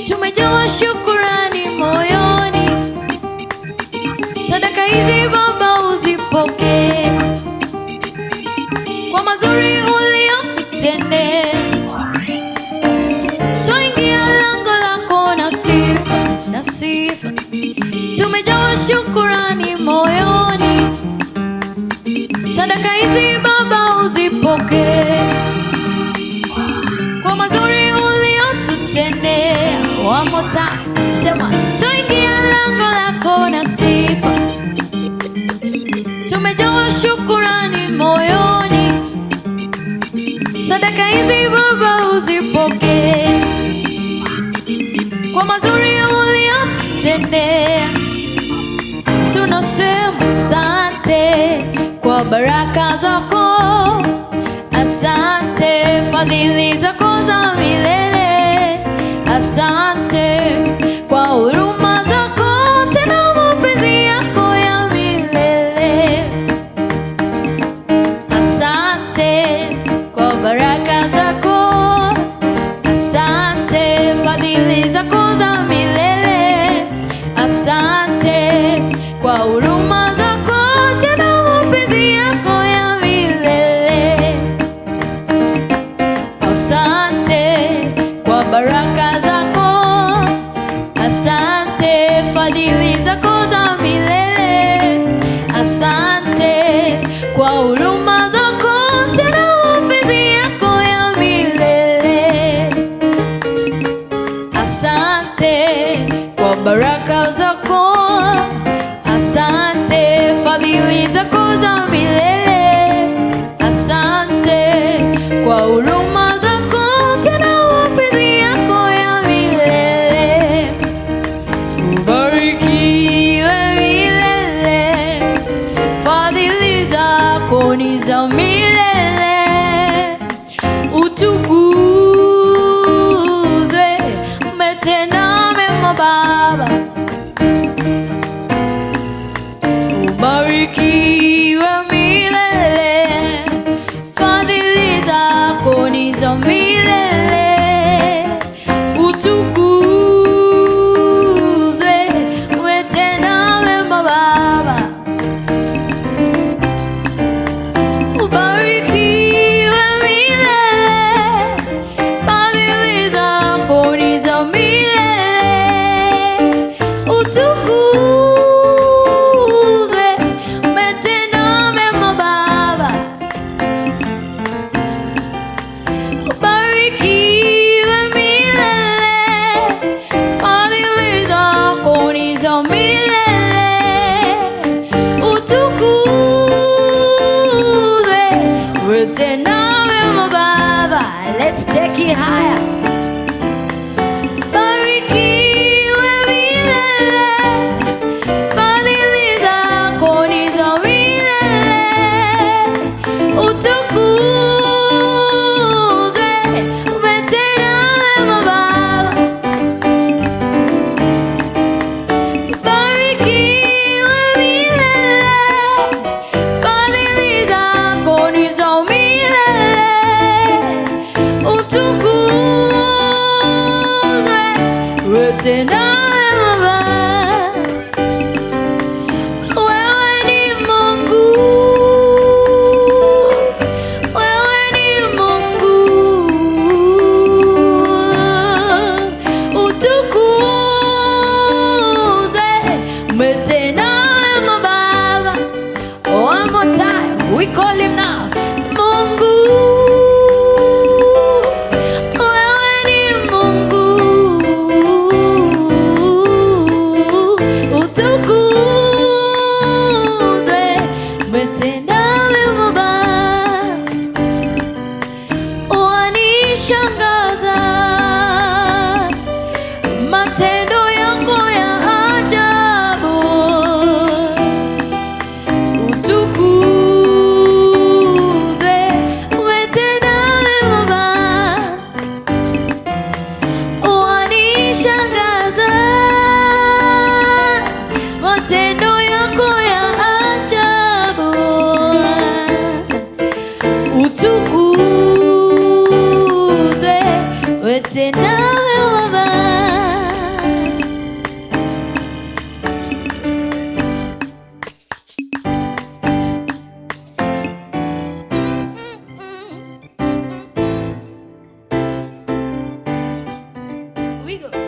Tumejawa shukurani moyoni, sadaka hizi Baba uzipokee, kwa mazuri uliyotutendea. Twaingia lango lako na sifa, tumejawa shukurani moyoni, sadaka hizi Baba uzipokee, kwa mazuri uliyotutendea. One more time, sema twaingia lango lako na sifa, tumejawa shukurani moyoni, sadaka hizi Baba uzipokee, kwa mazuri uliyotutendea. Tunasema asante kwa baraka zako, asante fadhili zako za milele, asante kwa huruma zako, tena mapenzi yako ya milele. Asante kwa baraka zako, asante fadhili zako za milele, asante kwa huruma zako, tena mapenzi yako ya milele. Asante kwa baraka zako, asante fadhili zako za milele, asante kwa huruma zako, tena mapenzi yako ya milele. Asante kwa baraka zako, asante fadhili zako za milele, asante kwa huruma zako, tena mapenzi yako ya milele. Ubarikiwe milele, fadhili zako ni za milele. Utukuzwe, umetenda mema Baba. Ubarikiwe milele, fadhili zako ni za milele. Utukuzwe, umetenda mema Baba. Ubarikiwe milele, fadhili zako ni za milele. Utukuzwe, umetenda mema Baba. Ubarikiwe milele, fadhili zako ni za milele. Utukuzwe, umetenda mema Baba. Let's take it higher. Ubarikiwe milele, fadhili zako ni za milele. Utukuzwe, umetenda mema Baba. Ubarikiwe milele, fadhili zako ni za milele. Utukuzwe, Pigo.